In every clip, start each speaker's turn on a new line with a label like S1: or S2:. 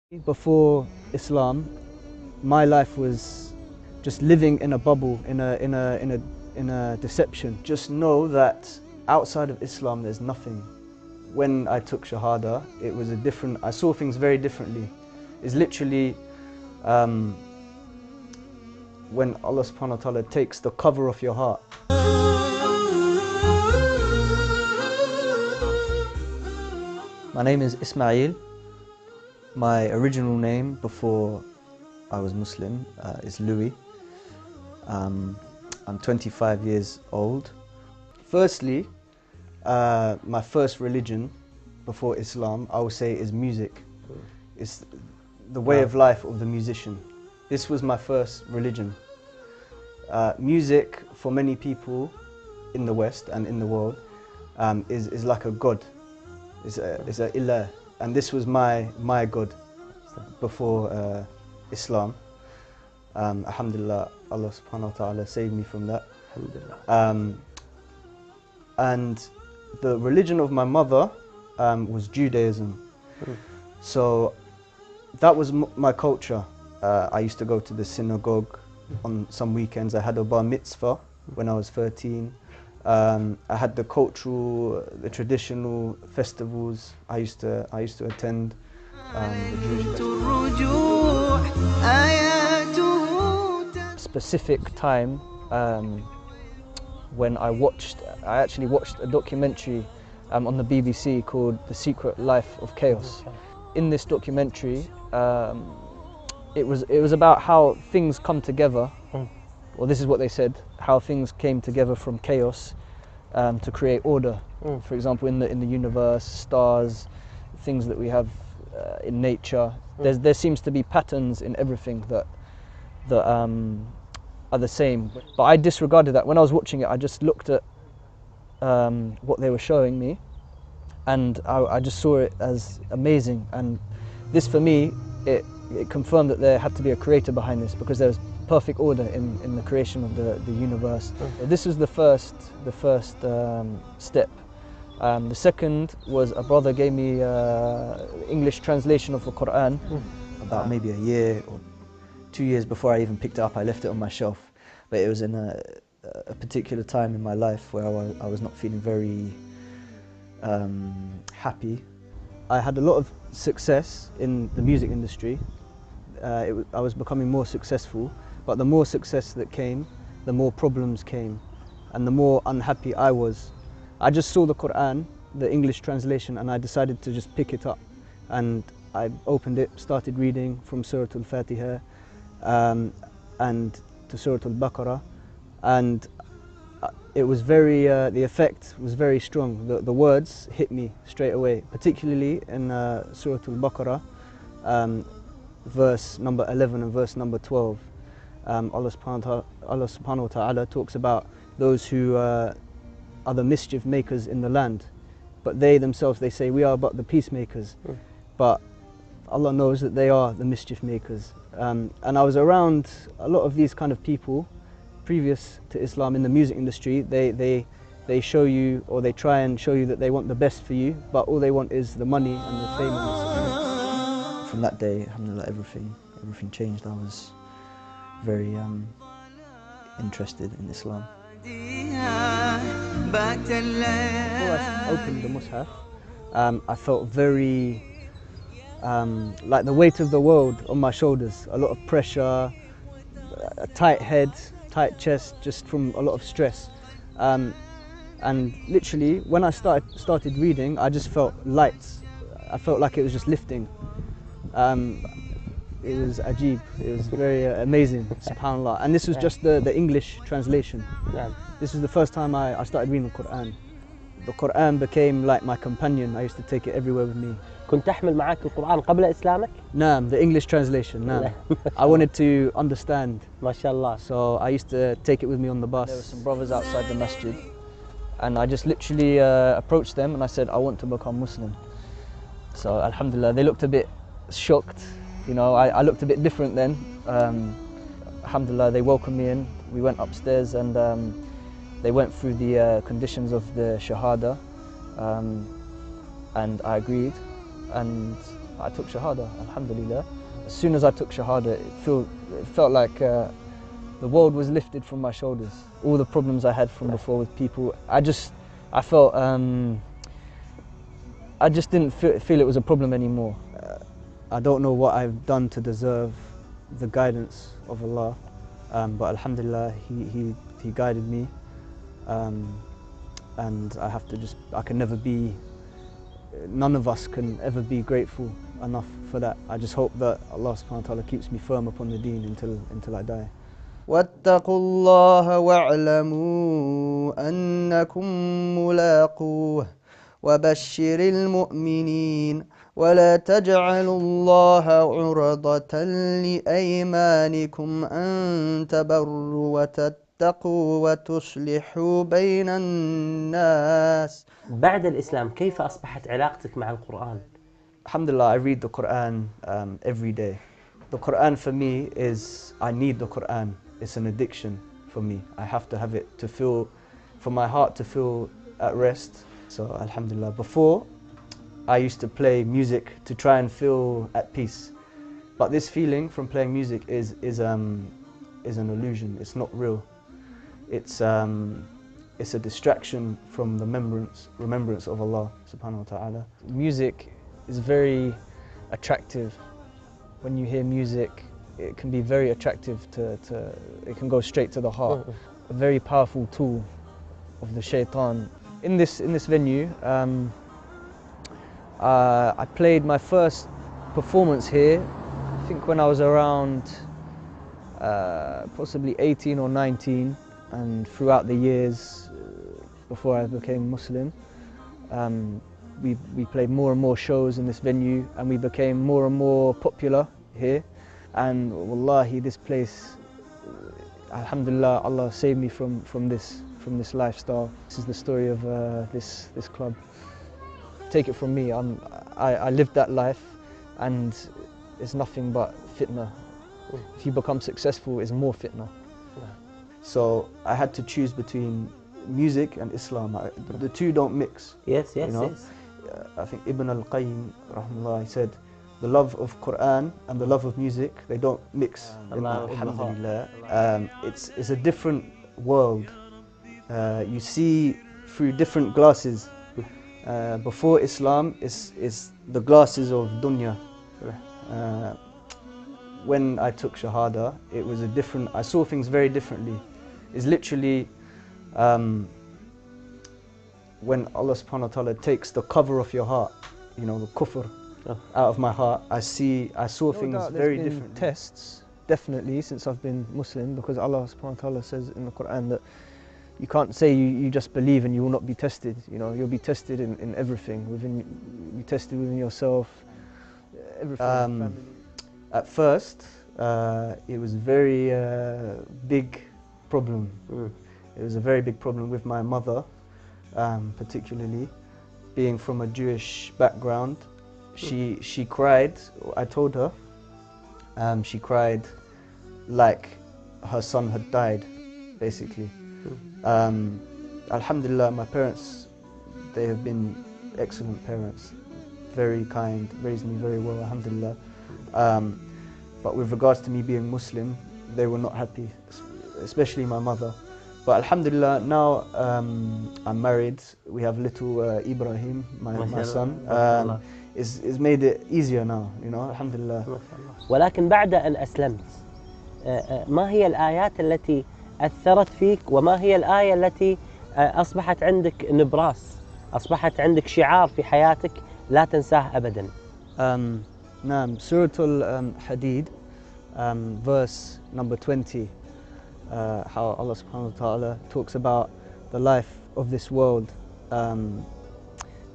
S1: Before Islam, my life was just living in a bubble, in a deception. Just know that outside of Islam there's nothing. When I took Shahada, it was I saw things very differently. It's literally when Allah subhanahu wa ta'ala takes the cover off your heart. My name is Ismail. My original name before I was Muslim is Louis. I'm 25 years old. Firstly, my first religion before Islam, I would say, is music. It's the way of life of the musician. This was my first religion. Music, for many people in the West and in the world, is like a god. It's a ilah. And this was my God before Islam. Alhamdulillah, Allah subhanahu wa ta'ala saved me from that. Alhamdulillah. And the religion of my mother was Judaism. So that was my culture. I used to go to the synagogue on some weekends. I had a bar mitzvah when I was 13. I had the traditional festivals. I used to attend the Jewish festivals. Specific time when I actually watched a documentary on the BBC called The Secret Life of Chaos. In this documentary, it was about how things come together. Well, this is what they said, how things came together from chaos to create order. For example, in the universe, stars, things that we have in nature. There seems to be patterns in everything that are the same. But I disregarded that. When I was watching it, I just looked at what they were showing me, and I just saw it as amazing. And this, for me, it confirmed that there had to be a creator behind this, because there was perfect order in the creation of the universe. This was the first step. The second was a brother gave me English translation of the Quran. About maybe a year or 2 years before I even picked it up. I left it on my shelf, but it was in a particular time in my life where I was not feeling very happy. I had a lot of success in the music industry. I was becoming more successful. But the more success that came, the more problems came, and the more unhappy I was. I just saw the Quran, the English translation, and I decided to just pick it up. And I opened it, started reading from Surah Al-Fatiha and to Surah Al-Baqarah, and it was the effect was very strong. The words hit me straight away, particularly in Surah Al-Baqarah, verse number 11 and verse number 12. Allah subhanahu wa ta'ala talks about those who are the mischief makers in the land, but they themselves, they say, we are but the peacemakers. But Allah knows that they are the mischief makers. And I was around a lot of these kind of people previous to Islam in the music industry. They show you, or they try and show you, that they want the best for you, but all they want is the money and the fame and the success. From that day, alhamdulillah, everything changed. I was very interested in Islam. Before I opened the Mus'haf, I felt very like the weight of the world on my shoulders. A lot of pressure, a tight head, tight chest, just from a lot of stress. And literally, when I started reading, I just felt light. I felt like it was just lifting. It was ajib, it was very amazing, subhanAllah. And this was just the English translation. This was the first time I started reading the Quran. The Quran became like my companion. I used to take it everywhere with me.
S2: كنت تحمل معك القرآن قبل إسلامك؟
S1: نعم, the English translation, نعم. I wanted to understand.
S2: ما شاء الله.
S1: So I used to take it with me on the bus. There were some brothers outside the masjid, and I just literally approached them and I said, I want to become Muslim. So alhamdulillah, they looked a bit shocked. You know, I looked a bit different then. Alhamdulillah, they welcomed me in. We went upstairs and they went through the conditions of the Shahada, and I agreed. And I took Shahada, alhamdulillah. As soon as I took Shahada, it felt like the world was lifted from my shoulders. All the problems I had from before with people, I felt, I just didn't feel it was a problem anymore. I don't know what I've done to deserve the guidance of Allah, but alhamdulillah, He guided me, and I can never be, none of us can ever be grateful enough for that. I just hope that Allah subhanahu wa ta'ala keeps me firm upon the deen until I die. واتقوا الله واعلموا أنكم ملاقوه وبشر المؤمنين ولا تجعلوا الله عرضة لأيمانكم أن تبروا وتتقوا وتصلحوا بين الناس.
S2: بعد الإسلام كيف أصبحت علاقتك مع القرآن؟
S1: Alhamdulillah, I read the Quran every day. The Quran for me is, I need the Quran. It's an addiction for me. I have to have it to feel, for my heart to feel at rest. So alhamdulillah. Before, I used to play music to try and feel at peace. But this feeling from playing music is an illusion. It's not real. It's a distraction from the remembrance of Allah subhanahu wa ta'ala. Music is very attractive. When you hear music, it can be very attractive it can go straight to the heart. A very powerful tool of the shaitan. In this venue, I played my first performance here, I think when I was around possibly 18 or 19, and throughout the years before I became Muslim, we played more and more shows in this venue, and we became more and more popular here. And wallahi, this place, alhamdulillah, Allah saved me from this lifestyle. This is the story of this club. Take it from me, I lived that life, and it's nothing but fitna. If you become successful, it's more fitna. So I had to choose between music and Islam. The two don't mix.
S2: Yes,
S1: you know?
S2: yes.
S1: I think Ibn al-Qayyim, rahmullah, said, the love of Quran and the love of music, they don't mix. Alhamdulillah. It's a different world. You see through different glasses. Before Islam is the glasses of dunya. When I took Shahada, it was I saw things very differently. It's literally when Allah subhanahu wa ta'ala takes the cover off your heart, you know, the kufr, out of my heart, I saw things very different. Tests, definitely, since I've been Muslim, because Allah subhanahu wa ta'ala says in the Quran that you can't say you just believe and you will not be tested. You know, you'll be tested in everything. You'll be tested within yourself, everything. At first, it was a very big problem. It was a very big problem with my mother, particularly, being from a Jewish background. She cried. I told her. She cried like her son had died, basically. Alhamdulillah, my parents, they have been excellent parents, very kind, raised me very well, alhamdulillah. But with regards to me being Muslim, they were not happy, especially my mother. But alhamdulillah, now I'm married. We have little Ibrahim, my son. It's made it easier now, you know, alhamdulillah.
S2: ولكن بعد أن أسلمت، ما هي الآيات التي أثرت فيك، وما هي الآية التي أصبحت عندك نبراس، أصبحت عندك شعار في حياتك لا تنساه أبداً؟
S1: نعم، سورة الحديد, verse number 20, how Allah subhanahu wa ta'ala talks about the life of this world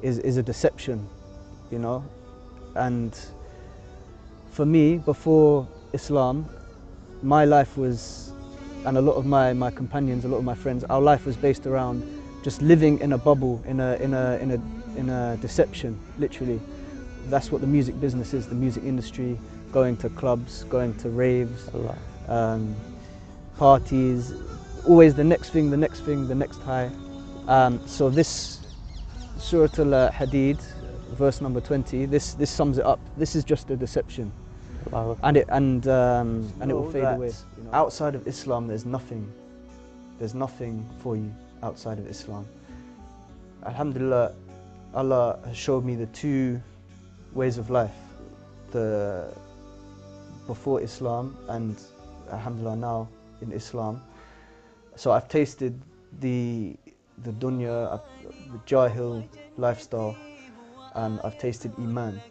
S1: is a deception, you know. And for me, before Islam, my life was, and a lot of my companions, a lot of my friends, our life was based around just living in a bubble, in a deception, literally. That's what the music business is, the music industry, going to clubs, going to raves, parties, always the next thing, the next thing, the next high. So this Surah Al-Hadid, verse number 20, this sums it up. This is just a deception,
S2: Wow.
S1: and it will fade
S2: that,
S1: away. You know, outside of Islam, there's nothing for you outside of Islam. Alhamdulillah, Allah has showed me the two ways of life, the before Islam and alhamdulillah now in Islam. So I've tasted the dunya, the jahil lifestyle, and I've tasted Iman,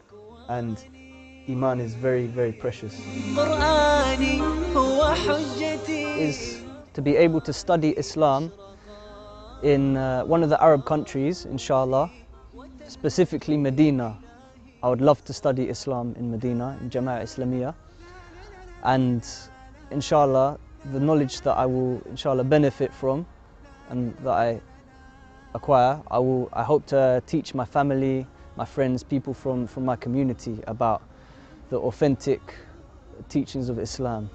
S1: and Iman is very, very precious. Is to be able to study Islam in one of the Arab countries, inshallah, specifically Medina. I would love to study Islam in Medina, in Jama'ah Islamiyah, and inshallah the knowledge that I will inshallah benefit from and that I acquire, I hope to teach my family, my friends, people from my community about the authentic teachings of Islam.